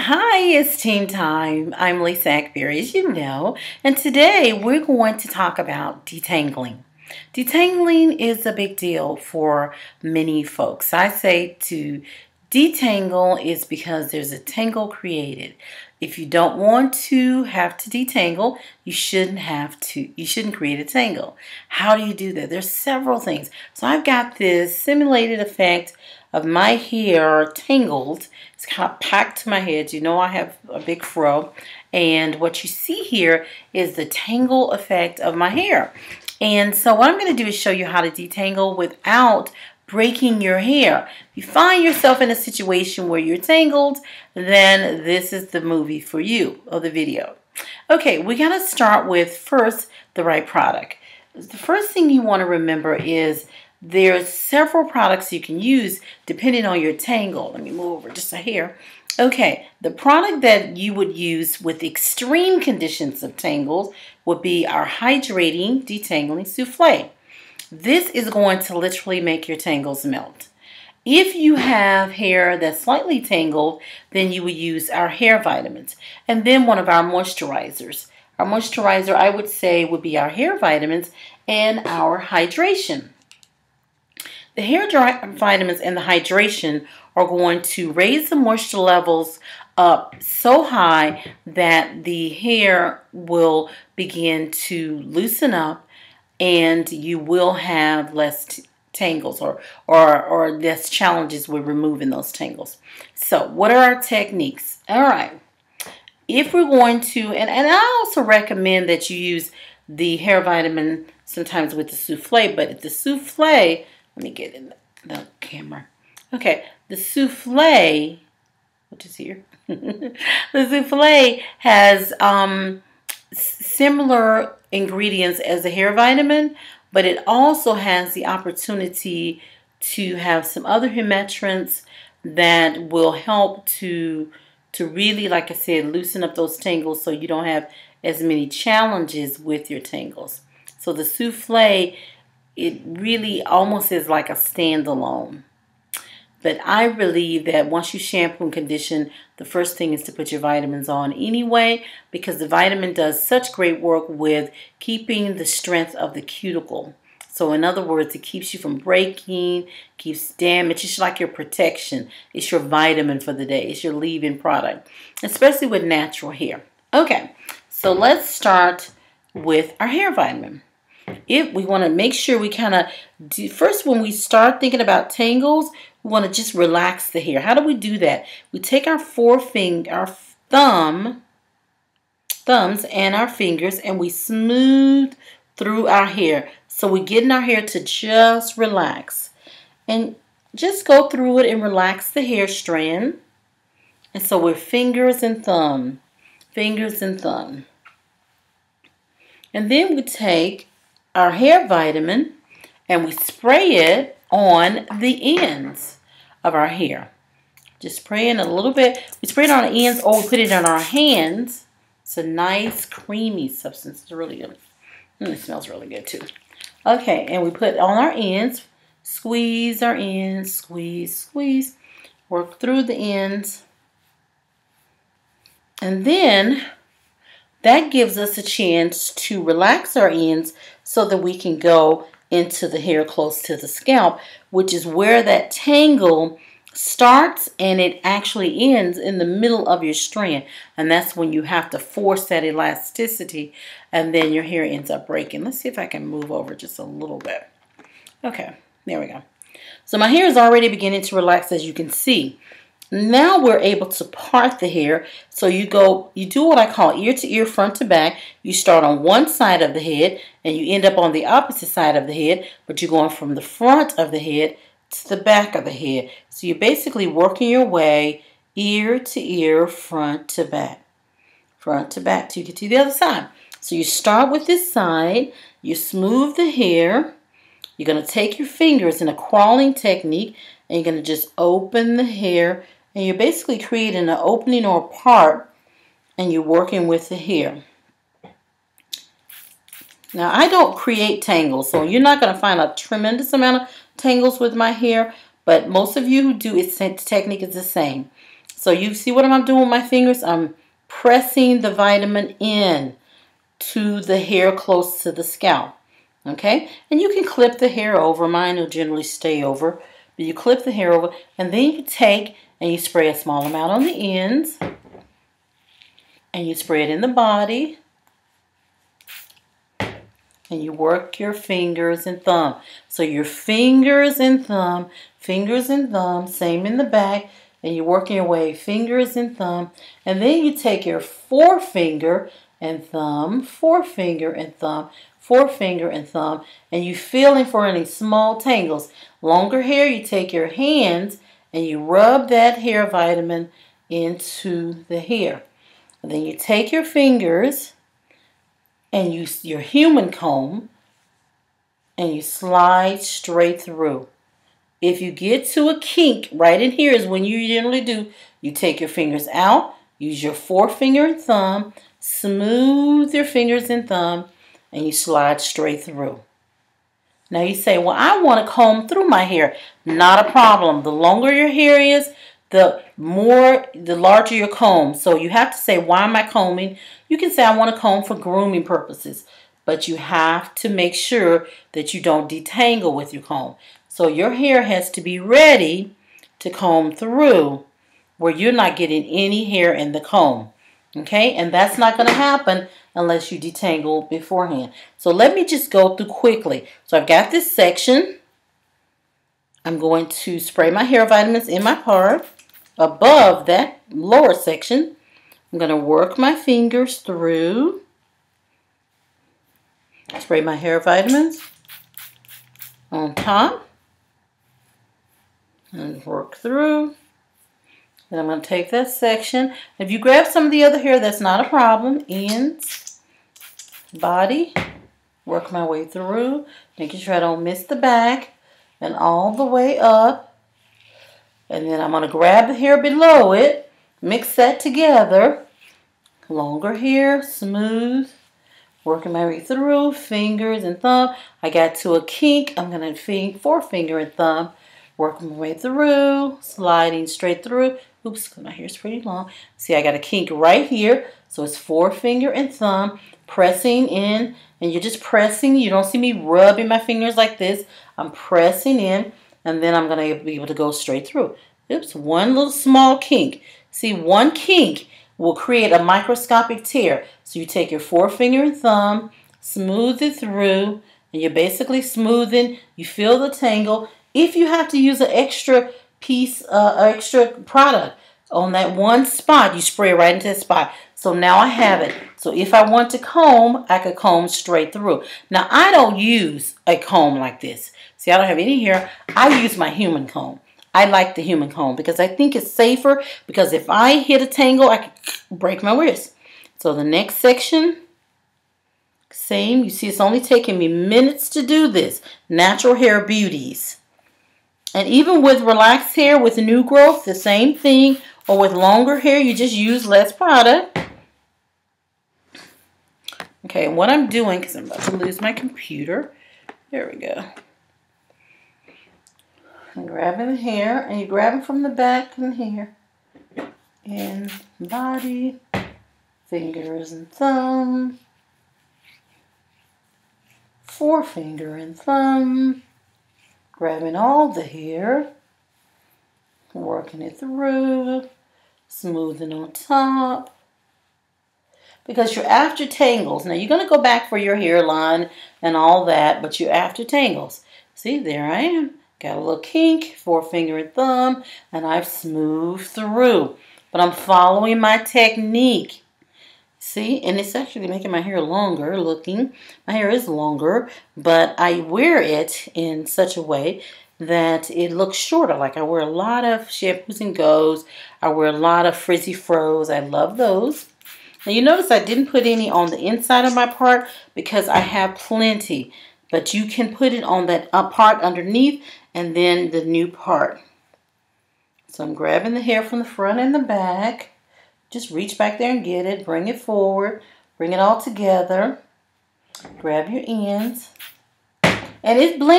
Hi, it's team time. I'm Lisa Ackberry, as you know, and today we're going to talk about detangling. Detangling is a big deal for many folks. I say to detangle is because there's a tangle created. If you don't want to have to detangle, you shouldn't create a tangle. How do you do that? There's several things. So I've got this simulated effect of my hair tangled. It's kind of packed to my head. You know I have a big fro. And what you see here is the tangle effect of my hair. And so what I'm going to do is show you how to detangle without breaking your hair. If you find yourself in a situation where you're tangled, then this is the movie for you, or the video. Okay, we got to start with first the right product. The first thing you want to remember is there's several products you can use depending on your tangle. Let me move over just a hair. Okay, the product that you would use with extreme conditions of tangles would be our hydrating detangling souffle. This is going to literally make your tangles melt. If you have hair that's slightly tangled, then you would use our hair vitamins and then one of our moisturizers. Our moisturizer, I would say, would be our hair vitamins and our hydration. The hair vitamins and the hydration are going to raise the moisture levels up so high that the hair will begin to loosen up and you will have less tangles or less challenges with removing those tangles. So what are our techniques? All right. If we're going to, and I also recommend that you use the hair vitamin sometimes with the souffle, but the souffle, let me get in the camera. Okay, the souffle, which is here, the souffle has similar ingredients as the hair vitamin, but it also has the opportunity to have some other humectants that will help to really, like I said, loosen up those tangles so you don't have as many challenges with your tangles. So the souffle, it really almost is like a standalone. But I believe that once you shampoo and condition, the first thing is to put your vitamins on anyway, because the vitamin does such great work with keeping the strength of the cuticle. So in other words, it keeps you from breaking, keeps damage. It's like your protection. It's your vitamin for the day. It's your leave-in product, especially with natural hair. Okay, so let's start with our hair vitamin. If we want to make sure we kind of do, first when we start thinking about tangles, we want to just relax the hair. How do we do that? We take our thumbs and our fingers and we smooth through our hair. So we're getting our hair to just relax. And just go through it and relax the hair strand. And so we're fingers and thumb. Fingers and thumb. And then we take our hair vitamin and we spray it on the ends of our hair. Just spray in a little bit. We spray it on the ends or we put it on our hands. It's a nice creamy substance. It's really good. It smells really good too. Okay, and we put on our ends. Squeeze our ends. Squeeze, squeeze. Work through the ends. And then that gives us a chance to relax our ends so that we can go into the hair close to the scalp, which is where that tangle starts and it actually ends in the middle of your strand. And that's when you have to force that elasticity and then your hair ends up breaking. Let's see if I can move over just a little bit. Okay, there we go. So my hair is already beginning to relax, as you can see. Now we're able to part the hair. So you do what I call ear to ear, front to back. You start on one side of the head and you end up on the opposite side of the head, but you're going from the front of the head to the back of the head. So you're basically working your way ear to ear, front to back till you get to the other side. So you start with this side, you smooth the hair. You're going to take your fingers in a crawling technique and you're going to just open the hair. And you're basically creating an opening or a part and you're working with the hair. Now, I don't create tangles, so you're not going to find a tremendous amount of tangles with my hair, but most of you who do, the technique is the same. So So you see what I'm doing with my fingers? I'm pressing the vitamin in to the hair close to the scalp. Okay? And you can clip the hair over. Mine will generally stay over. But you clip the hair over, and then you take and you spray a small amount on the ends. And you spray it in the body. And you work your fingers and thumb. So your fingers and thumb, same in the back. And you're working your way, fingers and thumb. And then you take your forefinger and thumb, forefinger and thumb, forefinger and thumb. And you feeling for any small tangles. Longer hair, you take your hands and you rub that hair vitamin into the hair. And then you take your fingers and use your human comb and you slide straight through. If you get to a kink, right in here is when you generally do, you take your fingers out, use your forefinger and thumb, smooth your fingers and thumb, and you slide straight through. Now you say, well, I want to comb through my hair. Not a problem. The longer your hair is, the larger your comb. So you have to say, why am I combing? You can say, I want to comb for grooming purposes. But you have to make sure that you don't detangle with your comb. So your hair has to be ready to comb through where you're not getting any hair in the comb. Okay? And that's not going to happen unless you detangle beforehand. So let me just go through quickly. So I've got this section. I'm going to spray my hair vitamins in my part. Above that lower section, I'm going to work my fingers through. Spray my hair vitamins on top. And work through. Then I'm going to take that section. If you grab some of the other hair, that's not a problem. Ends, body, work my way through, making sure I don't miss the back, and all the way up. And then I'm going to grab the hair below it, mix that together. Longer hair, smooth, working my way through, fingers and thumb. I got to a kink. I'm going to forefinger and thumb, working my way through, sliding straight through. Oops, my hair's pretty long. See, I got a kink right here. So it's forefinger and thumb, pressing in. And you're just pressing. You don't see me rubbing my fingers like this. I'm pressing in. And then I'm going to be able to go straight through. Oops, one little small kink. See, one kink will create a microscopic tear. So you take your forefinger and thumb, smooth it through, and you're basically smoothing. You feel the tangle. If you have to use an extra piece, extra product on that one spot, you spray it right into that spot. So now I have it. So if I want to comb, I could comb straight through. Now, I don't use a comb like this. See, I don't have any hair. I use my human comb. I like the human comb because I think it's safer, because if I hit a tangle, I could break my wrist. So the next section, same. You see, it's only taking me minutes to do this. Natural hair beauties. And even with relaxed hair, with new growth, the same thing. Or with longer hair, you just use less product. Okay, and what I'm doing, because I'm about to lose my computer. There we go. I'm grabbing the hair, and you grab it from the back and here. And body, fingers and thumb, forefinger and thumb, grabbing all the hair, working it through, smoothing on top. Because you're after tangles. Now you're going to go back for your hairline and all that, but you're after tangles. See, there I am. Got a little kink, forefinger and thumb, and I've smoothed through. But I'm following my technique. See, and it's actually making my hair longer looking. My hair is longer, but I wear it in such a way that it looks shorter. Like I wear a lot of shampoos and goes. I wear a lot of frizzy fros. I love those. Now you notice I didn't put any on the inside of my part because I have plenty. But you can put it on that part underneath and then the new part. So I'm grabbing the hair from the front and the back. Just reach back there and get it. Bring it forward. Bring it all together. Grab your ends. And it's blended.